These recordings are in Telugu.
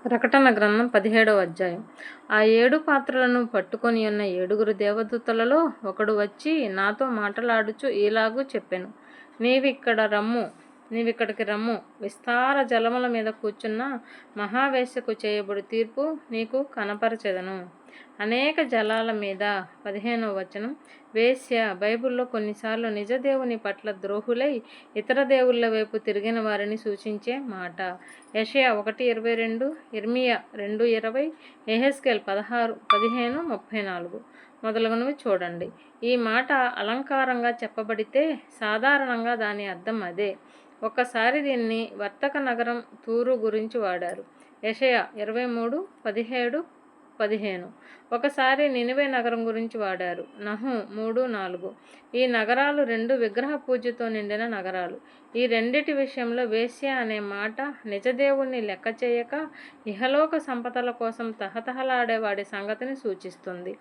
ప్రకటన గ్రంథం 17వ అధ్యాయం. ఆ 7 పాత్రలను పట్టుకొని ఉన్న 7 దేవదూతలలో ఒకడు వచ్చి నాతో మాటలాడుచు ఈలాగు చెప్పెను, నీవిక్కడికి రమ్ము. విస్తార జలముల మీద కూర్చున్న మహావేశ్యకు చేయబడు తీర్పు నీకు కనపరచెదను. అనేక జలాల మీద. 15వ వచనం. వేశ్య బైబిల్లో కొన్నిసార్లు నిజదేవుని పట్ల ద్రోహులై ఇతర దేవుళ్ళ వైపు తిరిగిన వారిని సూచించే మాట. యెషయా 1:22, ఇర్మియా 2:20, యెహెజ్కేలు 16:15-34 మొదలగునవి చూడండి. ఈ మాట అలంకారంగా చెప్పబడితే సాధారణంగా దాని అర్థం అదే. ఒక్కసారి దీన్ని వర్తక నగరం తూరు గురించి వాడారు. యెషయా 23:17-15. ఒకసారి నినివే నగరం గురించి వాడారు. నహుము 3:4. ఈ నగరాలు 2 విగ్రహ పూజతో నిండిన నగరాలు. ఈ రెండిటి విషయంలో వేశ్య అనే మాట నిజదేవుణ్ణి లెక్క చేయక ఇహలోక సంపదల కోసం తహతహలాడేవాడి సంగతిని సూచిస్తుంది.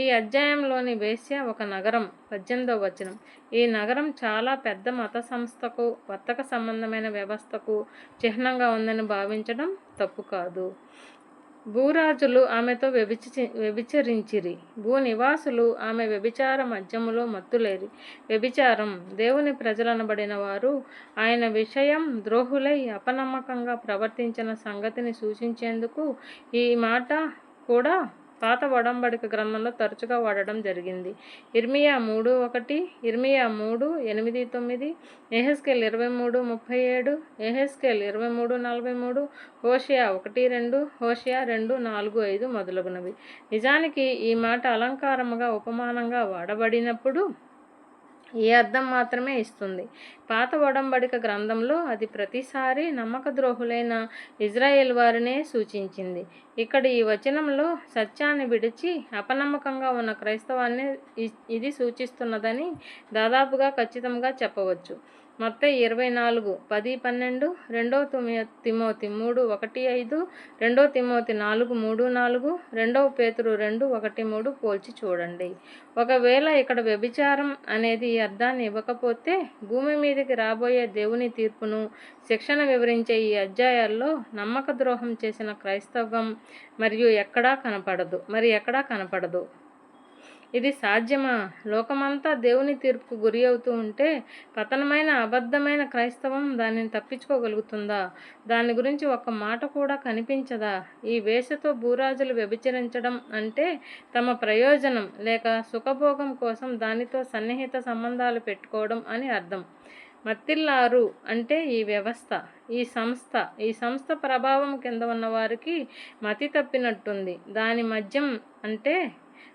ఈ అధ్యాయంలోని వేశ్య ఒక నగరం. 18వ వచనం. ఈ నగరం చాలా పెద్ద మత సంస్థకు, వర్తక సంబంధమైన వ్యవస్థకు చిహ్నంగా ఉందని భావించడం తప్పు కాదు. భూరాజులు ఆమెతో వ్యభిచరించిరి. భూనివాసులు ఆమె వ్యభిచార మద్యములో మత్తులేరి. వ్యభిచారం. దేవుని ప్రజలనబడిన వారు ఆయన విషయం ద్రోహులై అపనమ్మకంగా ప్రవర్తించిన సంగతిని సూచించేందుకు ఈ మాట కూడా పాత ఒడంబడిక గ్రంథంలో తరచుగా వాడడం జరిగింది. ఇర్మియా 3:1, ఇర్మియా 3:8-9, యెహెజ్కేలు 23:37, యెహెజ్కేలు 23:43, హోషేయ 1:2, హోషేయ 2:4-5 మొదలగునవి. నిజానికి ఈ మాట అలంకారముగా, ఉపమానంగా వాడబడినప్పుడు ఈ అర్థం మాత్రమే ఇస్తుంది. పాత ఒడంబడిక గ్రంథంలో అది ప్రతిసారి నమ్మకద్రోహులైన ఇజ్రాయేల్ వారినే సూచించింది. ఇక్కడ ఈ వచనంలో సత్యాన్ని విడిచి అపనమ్మకంగా ఉన్న క్రైస్తవాన్ని ఇది సూచిస్తున్నదని దాదాపుగా ఖచ్చితంగా చెప్పవచ్చు. మత్తయి 24:10-12, 2 తిమోతి 3:1-5, 2 తిమోతి 4:3-4, 2 పేతురు 2:1-3 పోల్చి చూడండి. ఒకవేళ ఇక్కడ వ్యభిచారం అనేది ఈ అర్థాన్ని ఇవ్వకపోతే భూమి మీదకి రాబోయే దేవుని తీర్పును, శిక్షణ వివరించే ఈ అధ్యాయాల్లో నమ్మక ద్రోహం చేసిన క్రైస్తవం మరి ఎక్కడా కనపడదు. ఇది సాధ్యమా? లోకమంతా దేవుని తీర్పుకు గురి అవుతూ ఉంటే పతనమైన అబద్ధమైన క్రైస్తవం దానిని తప్పించుకోగలుగుతుందా? దాని గురించి ఒక్క మాట కూడా కనిపించదా? ఈ వేశ్యతో భూరాజులు వ్యభిచరించడం అంటే తమ ప్రయోజనం లేక సుఖభోగం కోసం దానితో సన్నిహిత సంబంధాలు పెట్టుకోవడం అని అర్థం. మత్తిల్లారు అంటే ఈ వ్యవస్థ, ఈ సంస్థ ప్రభావం కింద ఉన్న వారికి మతి తప్పినట్టుంది. దాని మద్యం అంటే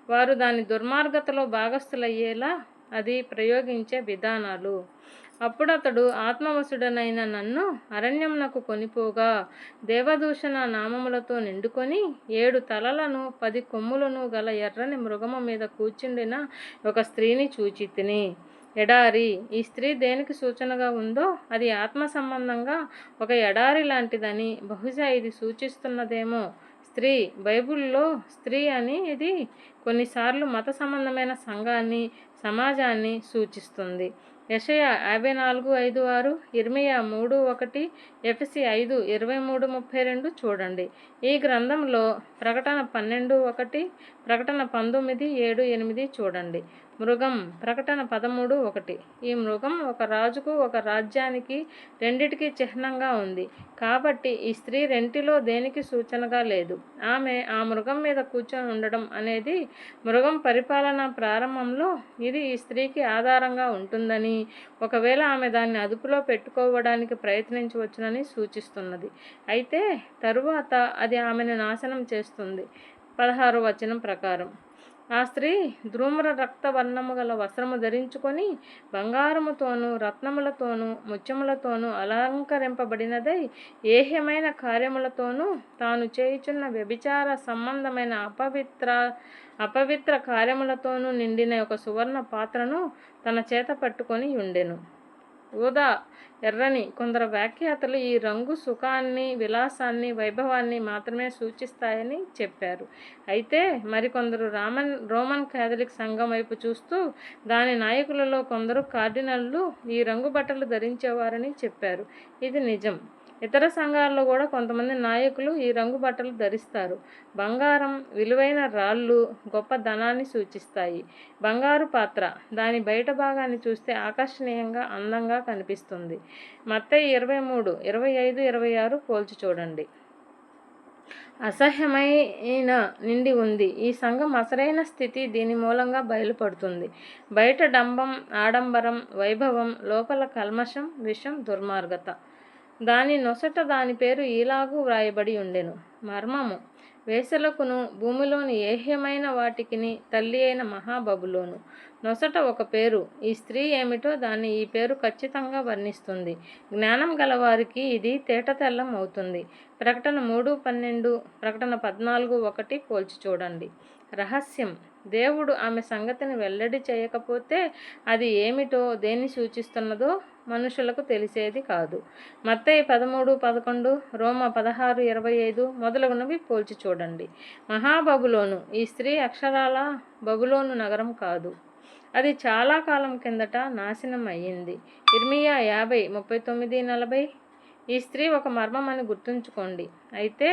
వారు దాని దుర్మార్గతలో భాగస్థులయ్యేలా అది ప్రయోగించే విధానాలు. అప్పుడతడు ఆత్మవశుడనైన నన్ను అరణ్యమునకు కొనిపోగా దేవదూషణ నామములతో నిండుకొని 7 తలలను 10 కొమ్ములను గల ఎర్రని మృగము మీద కూర్చుండిన ఒక స్త్రీని చూచితిని. ఎడారి. ఈ స్త్రీ దేనికి సూచనగా ఉందో అది ఆత్మ సంబంధంగా ఒక ఎడారి లాంటిదని బహుశా ఇది సూచిస్తున్నదేమో. స్త్రీ. బైబిల్లో స్త్రీ అని ఇది కొన్నిసార్లు మత సంబంధమైన సంఘాన్ని, సమాజాన్ని సూచిస్తుంది. యెషయా 54:5-6, ఇర్మియా 3:1, ఎఫెసీ 5:23-32 చూడండి. ఈ గ్రంథంలో ప్రకటన 12:1, ప్రకటన 19:7-8 చూడండి. మృగం. ప్రకటన 13:1. ఈ మృగం ఒక రాజుకు, ఒక రాజ్యానికి, రెండిటికి చిహ్నంగా ఉంది. కాబట్టి ఈ స్త్రీ రెంటిలో దేనికి సూచనగా లేదు. ఆమె ఆ మృగం మీద కూర్చొని ఉండడం అనేది మృగం పరిపాలన ప్రారంభంలో ఇది ఈ స్త్రీకి ఆధారంగా ఉంటుందని, ఒకవేళ ఆమె దాన్ని అదుపులో పెట్టుకోవడానికి ప్రయత్నించవచ్చునని సూచిస్తున్నది. అయితే తరువాత అది ఆమెను నాశనం చేస్తుంది. 16వ వచనం ప్రకారం ఆ స్త్రీ ధూమ్ర రక్త వర్ణము గల వస్త్రము ధరించుకొని బంగారముతోనూ రత్నములతోనూ ముత్యములతోనూ అలంకరింపబడినదై ఏహ్యమైన కార్యములతోనూ తాను చేయుచున్న వ్యభిచార సంబంధమైన అపవిత్ర కార్యములతోనూ నిండిన ఒక సువర్ణ పాత్రను తన చేత పట్టుకొని ఉండెను. ఊదా, ఎర్రని. కొందరు వ్యాఖ్యాతలు ఈ రంగు సుఖాన్ని, విలాసాన్ని, వైభవాన్ని మాత్రమే సూచిస్తాయని చెప్పారు. అయితే మరికొందరు రోమన్ క్యాథలిక్ సంఘం వైపు చూస్తూ దాని నాయకులలో కొందరు కార్డినల్లు ఈ రంగు బట్టలు ధరించేవారని చెప్పారు. ఇది నిజం. ఇతర సంఘాల్లో కూడా కొంతమంది నాయకులు ఈ రంగు బట్టలు ధరిస్తారు. బంగారం, విలువైన రాళ్ళు గొప్ప ధనాన్ని సూచిస్తాయి. బంగారు పాత్ర దాని బయట భాగాన్ని చూస్తే ఆకర్షణీయంగా, అందంగా కనిపిస్తుంది. మత్తయి 23, 25, 26 పోల్చి చూడండి. అసహ్యమైన నిండి ఉంది. ఈ సంఘం అసలైన స్థితి దీని మూలంగా బయలుపడుతుంది. బయట డంబం, ఆడంబరం, వైభవం, లోపల కల్మషం, విషం, దుర్మార్గత. దాని నొసట దాని పేరు ఈలాగు వ్రాయబడి ఉండెను. మర్మము: వేశ్యలకును భూమిలోని ఏహ్యమైన వాటికిని తల్లి అయిన మహాబబులోను. నొసట ఒక పేరు. ఈ స్త్రీ ఏమిటో దాన్ని ఈ పేరు ఖచ్చితంగా వర్ణిస్తుంది. జ్ఞానం గలవారికి ఇది తేటతెల్లం అవుతుంది. ప్రకటన 3:12, ప్రకటన 14:1 పోల్చి చూడండి. రహస్యం: దేవుడు ఆమె సంగతిని వెల్లడి చేయకపోతే అది ఏమిటో, దేన్ని సూచిస్తున్నదో మనుషులకు తెలిసేది కాదు. మత్తయి 13:11, రోమ 16:25 మొదలగునవి పోల్చి చూడండి. మహాబబులోను. ఈ స్త్రీ అక్షరాల బబులోను నగరం కాదు. అది చాలా కాలం కిందట నాశనం అయ్యింది. ఇర్మియా 50:39-40. ఈ స్త్రీ ఒక మర్మం అని గుర్తుంచుకోండి. అయితే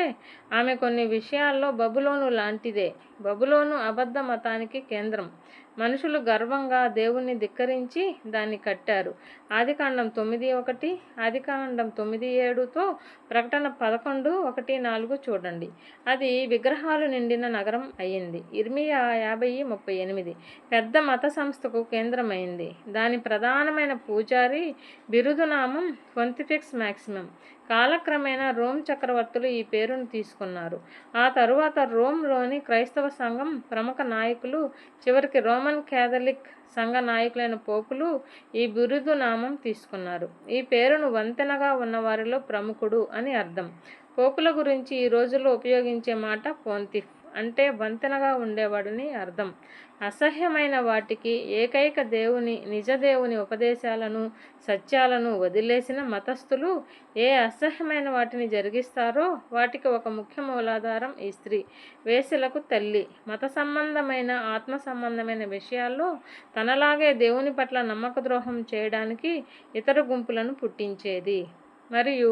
ఆమె కొన్ని విషయాల్లో బబులోను లాంటిదే. బబులోను అబద్ధ మతానికి కేంద్రం. మనుషులు గర్వంగా దేవుణ్ణి ధిక్కరించి దాన్ని కట్టారు. ఆదికాండం 9:1, ఆదికాండం 9:7తో ప్రకటన 11:1-4 చూడండి. అది విగ్రహాలు నిండిన నగరం అయ్యింది. ఇర్మియా 50:38 పెద్ద మత సంస్థకు కేంద్రమైంది. దాని ప్రధానమైన పూజారి బిరుదునామం పొంతిఫిక్స్ మాక్సిమం. కాలక్రమేణా రోమ్ చక్రవర్తులు ఈ పేరును తీసుకున్నారు. ఆ తరువాత రోమ్లోని క్రైస్తవ సంఘం ప్రముఖ నాయకులు, చివరికి రోమన్ క్యాథలిక్ సంఘ నాయకులైన పోపులు ఈ బిరుదునామం తీసుకున్నారు. ఈ పేరును వంతెనగా ఉన్నవారిలో ప్రముఖుడు అని అర్థం. పోపుల గురించి ఈ రోజుల్లో ఉపయోగించే మాట పోంతిఫ్, అంటే వంతెనగా ఉండేవాడని అర్థం. అసహ్యమైన వాటికి, ఏకైక దేవుని, నిజదేవుని ఉపదేశాలను, సత్యాలను వదిలేసిన మతస్థులు ఏ అసహ్యమైన వాటిని జరిగిస్తారో వాటికి ఒక ముఖ్య మూలాధారం ఈ స్త్రీ. వేశ్యలకు తల్లి. మత సంబంధమైన, ఆత్మ సంబంధమైన విషయాల్లో తనలాగే దేవుని పట్ల నమ్మకద్రోహం చేయడానికి ఇతర గుంపులను పుట్టించేది. మరియు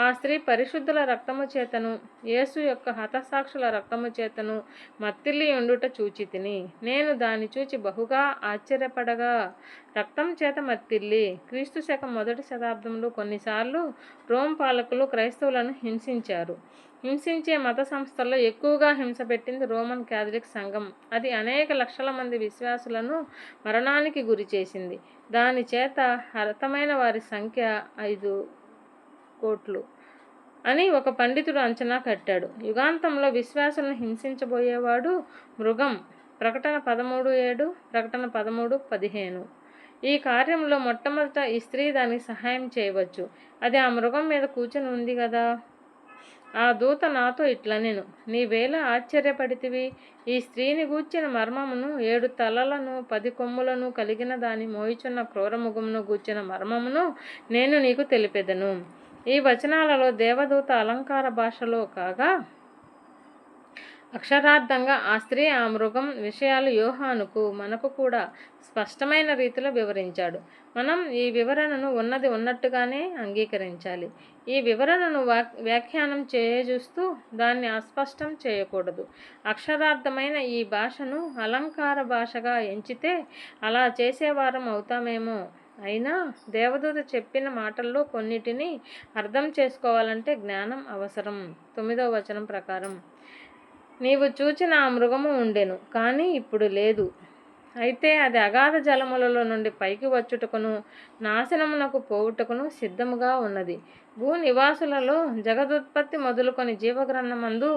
ఆ స్త్రీ పరిశుద్ధుల రక్తము చేతను, యేసు యొక్క హతసాక్షుల రక్తము చేతను మత్తిల్లి ఉండుట చూచితిని. నేను దాన్ని చూచి బహుగా ఆశ్చర్యపడగా. రక్తం చేత మత్తిల్లి. క్రీస్తు శకం 1వ శతాబ్దంలో కొన్నిసార్లు రోమ్ పాలకులు క్రైస్తవులను హింసించారు. హింసించే మత సంస్థల్లో ఎక్కువగా హింస పెట్టింది రోమన్ క్యాథలిక్ సంఘం. అది అనేక లక్షల మంది విశ్వాసులను మరణానికి గురి చేసింది. దాని చేత హతమైన వారి సంఖ్య 5 కోట్లు అని ఒక పండితుడు అంచనా కట్టాడు. యుగాంతంలో విశ్వాసులను హింసించబోయేవాడు మృగం. ప్రకటన 13:7, ప్రకటన 13:15. ఈ కార్యంలో మొట్టమొదట ఈ స్త్రీ దానికి సహాయం చేయవచ్చు. అది ఆ మృగం మీద కూర్చుని ఉంది కదా. ఆ దూత నాతో ఇట్లనెను: నీవేళ ఆశ్చర్యపడితివి? ఈ స్త్రీని గూర్చిన మర్మమును, 7 తలలను 10 కొమ్ములను కలిగిన దాని మోయిచున్న క్రూరముఖమును గూర్చిన మర్మమును నేను నీకు తెలిపెదను. ఈ వచనాలలో దేవదూత అలంకార భాషలో కాగా, అక్షరార్థంగా ఆ స్త్రీ, ఆ మృగం విషయాలు యోహానుకు, మనకు కూడా స్పష్టమైన రీతిలో వివరించాడు. మనం ఈ వివరణను ఉన్నది ఉన్నట్టుగానే అంగీకరించాలి. ఈ వివరణను వ్యాఖ్యానం చేయజూస్తూ దాన్ని అస్పష్టం చేయకూడదు. అక్షరార్థమైన ఈ భాషను అలంకార భాషగా ఎంచితే అలా చేసేవారం అవుతామేమో. అయినా దేవదూత చెప్పిన మాటల్లో కొన్నిటిని అర్థం చేసుకోవాలంటే జ్ఞానం అవసరం. 9వ వచనం ప్రకారం, నీవు చూచిన ఆ మృగము ఉండెను, కానీ ఇప్పుడు లేదు. అయితే అది అగాధ జలములలో నుండి పైకి వచ్చుటకును, నాశనమునకు పోవుటకును సిద్ధముగా ఉన్నది. భూ నివాసులలో జగదుత్పత్తి మొదలుకొని జీవగ్రంథమందు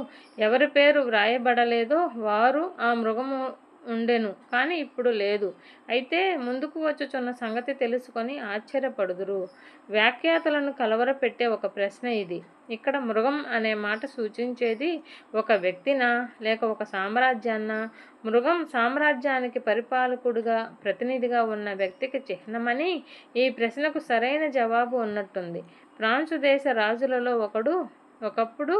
ఎవరి పేరు వ్రాయబడలేదో వారు ఆ మృగము ఉండెను, కానీ ఇప్పుడు లేదు. అయితే ముందుకు వచ్చుచున్న సంగతి తెలుసుకొని ఆశ్చర్యపడుదురు. వ్యాఖ్యాతలను కలవరపెట్టే ఒక ప్రశ్న ఇది. ఇక్కడ మృగం అనే మాట సూచించేది ఒక వ్యక్తినా లేక ఒక సామ్రాజ్యాన్నా? మృగం సామ్రాజ్యానికి పరిపాలకుడిగా, ప్రతినిధిగా ఉన్న వ్యక్తికి చిహ్నమని ఈ ప్రశ్నకు సరైన జవాబు ఉన్నట్టుంది. ఫ్రాన్సు దేశ రాజులలో ఒకప్పుడు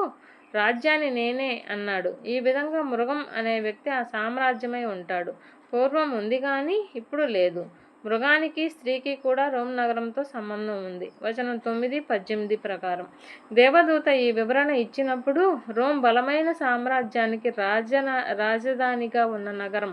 రాజ్యాన్ని నేనే అన్నాడు. ఈ విధంగా మృగం అనే వ్యక్తి ఆ సామ్రాజ్యమై ఉంటాడు. పూర్వం ఉంది కానీ ఇప్పుడు లేదు. మృగానికి స్త్రీకి కూడా రోమ్ నగరంతో సంబంధం ఉంది. వచనం 9-18 ప్రకారం దేవదూత ఈ వివరణ ఇచ్చినప్పుడు రోమ్ బలమైన సామ్రాజ్యానికి రాజధానిగా ఉన్న నగరం.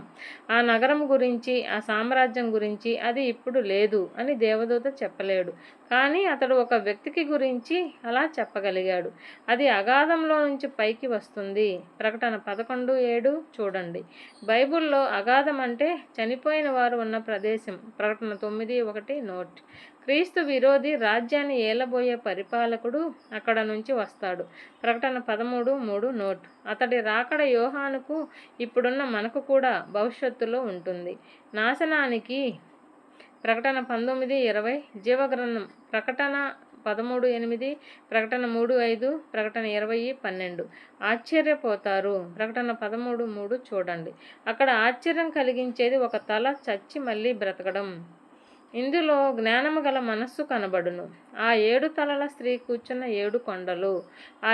ఆ నగరం గురించి, ఆ సామ్రాజ్యం గురించి అది ఇప్పుడు లేదు అని దేవదూత చెప్పలేడు. కానీ అతడు ఒక వ్యక్తికి గురించి అలా చెప్పగలిగాడు. అది అగాధంలో నుంచి పైకి వస్తుంది. ప్రకటన 11:7 చూడండి. బైబిల్లో అగాధం అంటే చనిపోయిన వారు ఉన్న ప్రదేశం. ప్రకటన 9:1 నోట్. క్రీస్తు విరోధి రాజ్యాన్ని ఏలబోయే పరిపాలకుడు అక్కడ నుంచి వస్తాడు. ప్రకటన 13:3 నోట్. అతడి రాకడ యోహానుకు, ఇప్పుడున్న మనకు కూడా భవిష్యత్తులో ఉంటుంది. నాశనానికి ప్రకటన 19:20 జీవగ్రంథం. ప్రకటన 13:8, ప్రకటన 3:5, ప్రకటన 20:12 ఆశ్చర్యపోతారు. ప్రకటన 13:3 చూడండి. అక్కడ ఆశ్చర్యం కలిగించేది ఒక తల చచ్చి మళ్ళీ బ్రతకడం. ఇందులో జ్ఞానము గల మనస్సు కనబడును. ఆ 7 తలల స్త్రీ కూర్చున్న 7 కొండలు. ఆ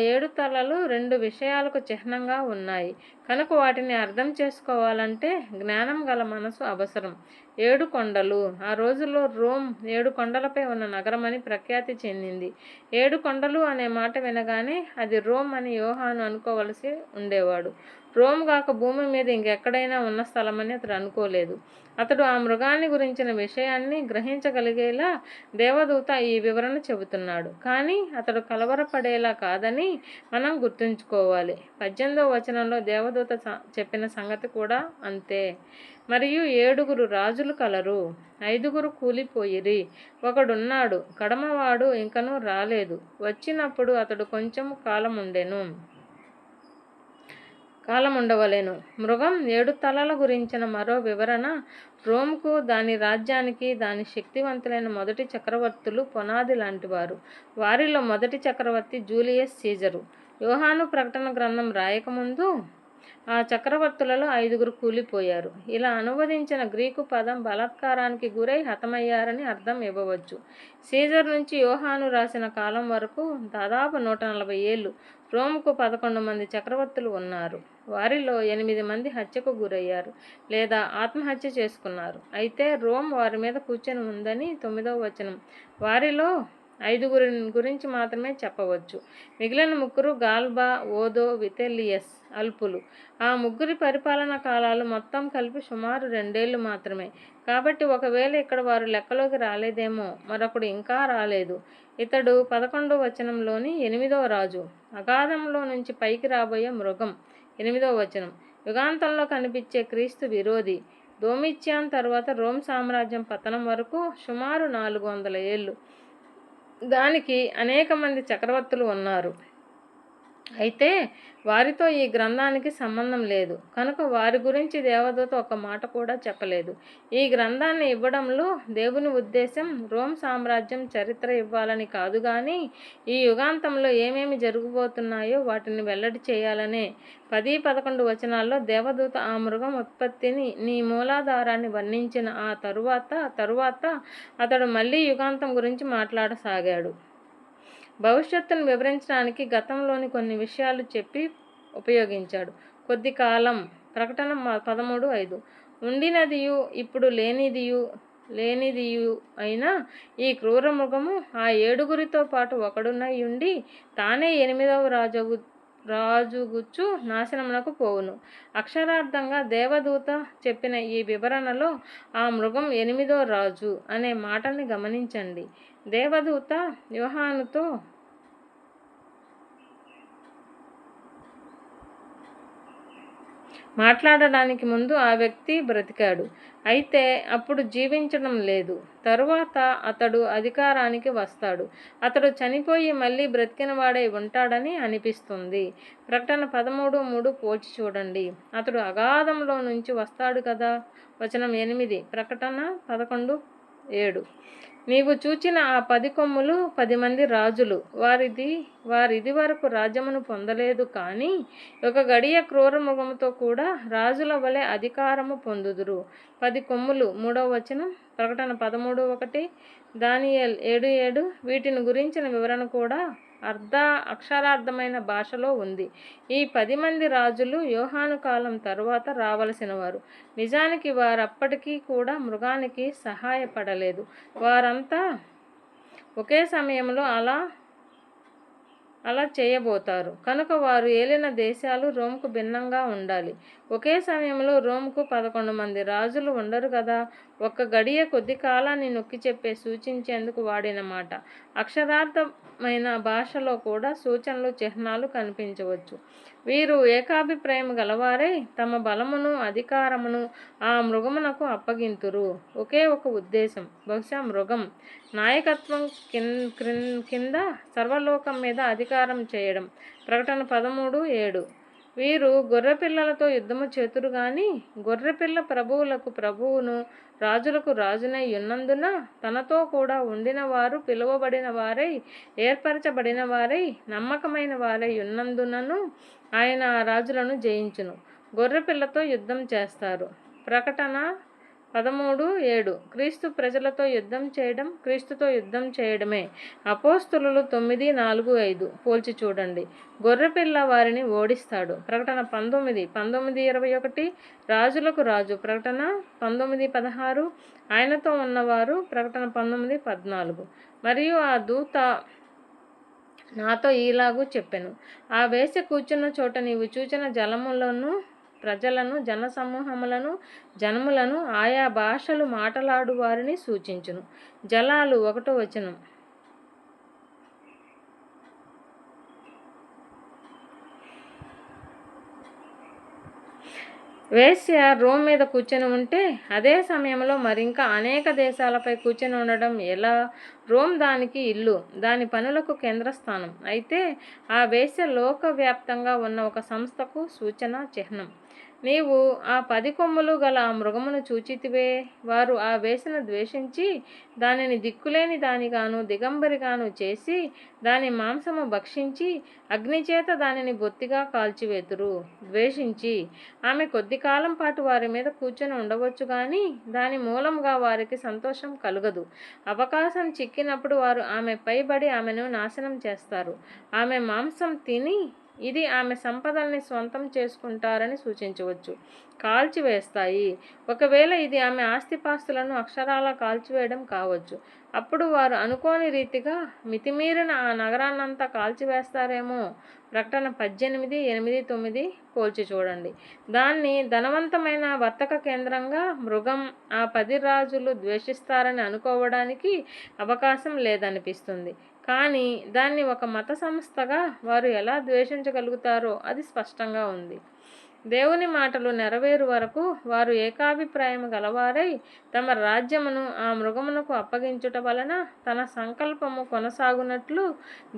ఏడు తలలు 2 విషయాలకు చిహ్నంగా ఉన్నాయి కనుక వాటిని అర్థం చేసుకోవాలంటే జ్ఞానం గల మనసు అవసరం. 7 కొండలు. ఆ రోజుల్లో రోమ్ 7 కొండలపై ఉన్న నగరమని ప్రఖ్యాతి చెందింది. 7 కొండలు అనే మాట వినగానే అది రోమ్ అని యోహాను అనుకోవలసి ఉండేవాడు. రోమ్ గాక భూమి మీద ఇంకెక్కడైనా ఉన్న స్థలమని అతడు అనుకోలేదు. అతడు ఆ మృగాన్ని గురించిన విషయాన్ని గ్రహించగలిగేలా దేవదూత ఈ వివరణ చెబుతున్నాడు. కానీ అతడు కలవరపడేలా కాదని మనం గుర్తుంచుకోవాలి. 18వ వచనంలో దేవదూత చెప్పిన సంగతి కూడా అంతే. మరియు 7 రాజులు కలరు, 5 కూలిపోయిరి, ఒకడున్నాడు, కడమవాడు ఇంకనూ రాలేదు. వచ్చినప్పుడు అతడు కొంచెం కాలముండవలెను. మృగం 7 తలల గురించిన మరో వివరణ రోమ్కు, దాని రాజ్యానికి, దాని శక్తివంతులైన మొదటి చక్రవర్తులు పునాది లాంటివారు. వారిలో మొదటి చక్రవర్తి జూలియస్ సీజరు. యోహాను ప్రకటన గ్రంథం రాయకముందు ఆ చక్రవర్తులలో 5 కూలిపోయారు. ఇలా అనువదించిన గ్రీకు పదం బలాత్కారానికి గురై హతమయ్యారని అర్థం ఇవ్వవచ్చు. సీజర్ నుంచి యోహాను రాసిన కాలం వరకు దాదాపు 140 ఏళ్ళు రోమ్కు 11 మంది చక్రవర్తులు ఉన్నారు. వారిలో 8 మంది హత్యకు గురయ్యారు లేదా ఆత్మహత్య చేసుకున్నారు. అయితే రోమ్ వారి మీద కూర్చొని ఉందని 9వ వచనం. వారిలో 5 గురించి మాత్రమే చెప్పవచ్చు. మిగిలిన 3 గాల్బా, ఓదో, వితెలియస్ అల్పులు. ఆ 3 పరిపాలనా కాలాలు మొత్తం కలిపి సుమారు 2 ఏళ్ళు మాత్రమే. కాబట్టి ఒకవేళ ఇక్కడ వారు లెక్కలోకి రాలేదేమో. మరొకడు ఇంకా రాలేదు. ఇతడు 11వ వచనంలోని 8వ రాజు, అగాధంలో నుంచి పైకి రాబోయే మృగం. 8వ వచనం. యుగాంతంలో కనిపించే క్రీస్తు విరోధి. డోమిత్యాన్ తర్వాత రోమ్ సామ్రాజ్యం పతనం వరకు సుమారు 400 ఏళ్ళు. దానికి అనేక మంది చక్రవర్తులు ఉన్నారు. అయితే వారితో ఈ గ్రంథానికి సంబంధం లేదు కనుక వారి గురించి దేవదూత ఒక మాట కూడా చెప్పలేదు. ఈ గ్రంథాన్ని ఇవ్వడంలో దేవుని ఉద్దేశం రోమ్ సామ్రాజ్యం చరిత్ర ఇవ్వాలని కాదు కానీ ఈ యుగాంతంలో ఏమేమి జరగబోతున్నాయో వాటిని వెల్లడి చేయాలనే. 10-11 వచనాల్లో దేవదూత ఆ మృగం ఉత్పత్తిని, నీ మూలాధారాన్ని వర్ణించిన ఆ తరువాత అతడు మళ్ళీ యుగాంతం గురించి మాట్లాడసాగాడు. భవిష్యత్తును వివరించడానికి గతంలోని కొన్ని విషయాలు చెప్పి ఉపయోగించాడు. కొద్ది కాలం. ప్రకటన 13:5 ఉండినదియు ఇప్పుడు లేనిదియు అయిన ఈ క్రూర మృగము ఆ 7 పాటు ఒకడునై ఉండి తానే 8వ రాజుగుచ్చు నాశనమునకు పోవును. అక్షరార్థంగా దేవదూత చెప్పిన ఈ వివరణలో ఆ మృగం 8వ రాజు అనే మాటని గమనించండి. దేవదూత యోహానుతో మాట్లాడడానికి ముందు ఆ వ్యక్తి బ్రతికాడు, అయితే అప్పుడు జీవించడం లేదు. తరువాత అతడు అధికారానికి వస్తాడు. అతడు చనిపోయి మళ్ళీ బ్రతికినవాడై ఉంటాడని అనిపిస్తుంది. ప్రకటన 13:3 పోల్చి చూడండి. అతడు అగాధంలో నుంచి వస్తాడు కదా. వచనం 8. ప్రకటన 11:7 నీవు చూచిన ఆ 10 కొమ్ములు 10 మంది రాజులు. వారిది వరకు రాజ్యమును పొందలేదు కానీ ఒక గడియ క్రూర మృగముతో కూడా రాజుల వలె అధికారము పొందుదురు. 10 కొమ్ములు 3వ వచనం. ప్రకటన 13:1, దానియేలు 7:7 వీటిని గురించిన వివరణ కూడా అక్షరార్థమైన భాషలో ఉంది. ఈ 10 మంది రాజులు యోహాను కాలం తరువాత రావలసిన వారు. నిజానికి వారప్పటికీ కూడా మృగానికి సహాయపడలేదు. వారంతా ఒకే సమయంలో అలా చేయబోతారు. కనుక వారు ఏలిన దేశాలు రోమ్కు భిన్నంగా ఉండాలి. ఒకే సమయంలో రోమ్కు 11 మంది రాజులు ఉండరు కదా. ఒక్క గడియ కొద్ది కాలాన్ని నొక్కి చెప్పే సూచించేందుకు వాడిన మాట. అక్షరార్థమైన భాషలో కూడా సూచనలు చిహ్నాలు కనిపించవచ్చు. వీరు ఏకాభిప్రాయం గలవారై తమ బలమును అధికారమును ఆ మృగమునకు అప్పగింతురు. ఒకే ఒక ఉద్దేశం, బహుశా మృగం నాయకత్వం కింద సర్వలోకం మీద అధికారం చేయడం. ప్రకటన 13:7 వీరు గొర్రెపిల్లలతో యుద్ధము చేతురు గాని గొర్రెపిల్ల ప్రభువులకు ప్రభువును రాజులకు రాజునై ఉన్నందున తనతో కూడా ఉండిన వారు పిలువబడిన వారై ఏర్పరచబడిన వారై నమ్మకమైన వారై ఉన్నందునను ఆయన ఆ రాజులను జయించును. గొర్రెపిల్లతో యుద్ధం చేస్తారు. ప్రకటన 13:7 క్రీస్తు ప్రజలతో యుద్ధం చేయడం, క్రీస్తుతో యుద్ధం చేయడమే. అపోస్తులు 9:4-5 పోల్చి చూడండి. గొర్రెపిల్ల వారిని ఓడిస్తాడు. ప్రకటన 19:21 రాజులకు రాజు. ప్రకటన 19:16 ఆయనతో ఉన్నవారు. ప్రకటన 19:14 మరియు ఆ దూత నాతో ఈలాగు చెప్పెను, ఆ వేశ్య కూర్చున్న చోట నీవు చూచిన జలములను ప్రజలను జనసమూహములను జనములను ఆయా భాషలు మాటలాడు వారిని సూచించును. జలాలు 1వ వచనం. వేశ్య రోమ్ మీద కూర్చొని ఉంటే అదే సమయంలో మరింకా అనేక దేశాలపై కూర్చొని ఉండడం ఎలా? రోమ్ దానికి ఇల్లు, దాని పనులకు కేంద్రస్థానం. అయితే ఆ వేశ్య లోకవ్యాప్తంగా ఉన్న ఒక సంస్థకు సూచన చిహ్నం. నీవు ఆ 10 కొమ్ములు గల ఆ మృగమును చూచితివే. వారు ఆ వేశ్యను ద్వేషించి దానిని దిక్కులేని దానిగాను దిగంబరిగాను చేసి దాని మాంసము భక్షించి అగ్నిచేత దానిని బొత్తిగా కాల్చివేతురు. ద్వేషించి ఆమె కొద్ది కాలం పాటు వారి మీద కూర్చొని ఉండవచ్చు కానీ దాని మూలంగా వారికి సంతోషం కలుగదు. అవకాశం చిక్కినప్పుడు వారు ఆమె పైబడి ఆమెను నాశనం చేస్తారు. ఆమె మాంసం తిని ఇది ఆమె సంపదల్ని స్వంతం చేసుకుంటారని సూచించవచ్చు. కాల్చివేస్తాయి. ఒకవేళ ఇది ఆమె ఆస్తిపాస్తులను అక్షరాలా కాల్చివేయడం కావచ్చు. అప్పుడు వారు అనుకోని రీతిగా మితిమీరిన ఆ నగరాన్నంతా కాల్చివేస్తారేమో. ప్రకటన 18:8-9 పోల్చి చూడండి. దాన్ని ధనవంతమైన వర్తక కేంద్రంగా మృగం ఆ 10 రాజులు ద్వేషిస్తారని అనుకోవడానికి అవకాశం లేదనిపిస్తుంది. కానీ దాన్ని ఒక మత సంస్థగా వారు ఎలా ద్వేషించగలుగుతారో అది స్పష్టంగా ఉంది. దేవుని మాటలు నెరవేరు వరకు వారు ఏకాభిప్రాయం గలవారై తమ రాజ్యమును ఆ మృగమునకు అప్పగించుట వలన తన సంకల్పము కొనసాగునట్లు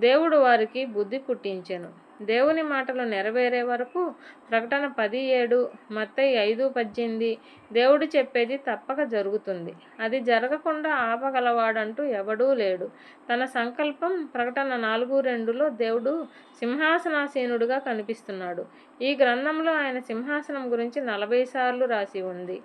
దేవుడు వారికి బుద్ధి పుట్టించెను. దేవుని మాటలు నెరవేరే వరకు ప్రకటన 10:7 మత్తయి 5:18 దేవుడు చెప్పేది తప్పక జరుగుతుంది. అది జరగకుండా ఆపగలవాడంటూ ఎవడూ లేడు. తన సంకల్పం ప్రకటన 4:2లో దేవుడు సింహాసనాసీనుడుగా కనిపిస్తున్నాడు. ఈ గ్రంథంలో ఆయన సింహాసనం గురించి 40 సార్లు రాసి ఉంది.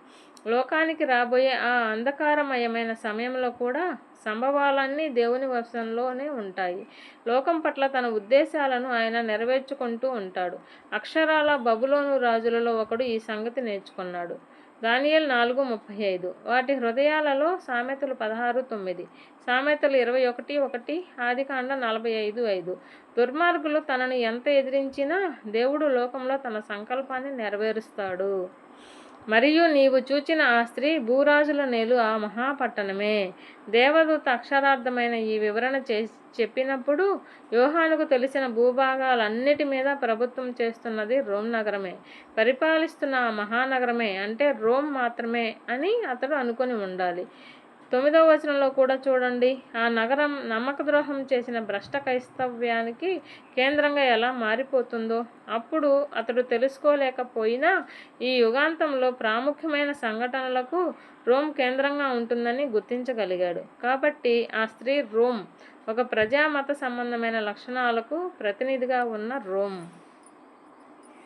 లోకానికి రాబోయే ఆ అంధకారమయమైన సమయంలో కూడా సంభవాలన్నీ దేవుని వశంలోనే ఉంటాయి. లోకం పట్ల తన ఉద్దేశాలను ఆయన నెరవేర్చుకుంటూ ఉంటాడు. అక్షరాల బబులోను రాజులలో ఒకడు ఈ సంగతి నేర్చుకున్నాడు. దానియేలు 4:35 వాటి హృదయాలలో సామెతలు 16:9 సామెతలు 21:1 ఆదికాండం 45:5 దుర్మార్గులు తనను ఎంత ఎదిరించినా దేవుడు లోకంలో తన సంకల్పాన్ని నెరవేరుస్తాడు. మరియు నీవు చూచిన ఆ స్త్రీ భూరాజుల నేలు ఆ మహాపట్టణమే. దేవదూత అక్షరార్థమైన ఈ వివరణ చెప్పినప్పుడు యోహానుకు తెలిసిన భూభాగాలన్నిటి మీద ప్రభుత్వం చేస్తున్నది రోమ్ నగరమే, పరిపాలిస్తున్న ఆ మహానగరమే అంటే రోమ్ మాత్రమే అని అతడు అనుకొని ఉండాలి. 9వ వచనంలో కూడా చూడండి. ఆ నగరం నమ్మక ద్రోహం చేసిన భ్రష్ట క్రైస్తవ్యానికి కేంద్రంగా ఎలా మారిపోతుందో. అప్పుడు అతడు తెలుసుకోలేకపోయినా ఈ యుగాంతంలో ప్రాముఖ్యమైన సంఘటనలకు రోమ్ కేంద్రంగా ఉంటుందని గుర్తించగలిగాడు. కాబట్టి ఆ స్త్రీ రోమ్, ఒక ప్రజామత సంబంధమైన లక్షణాలకు ప్రతినిధిగా ఉన్న రోమ్.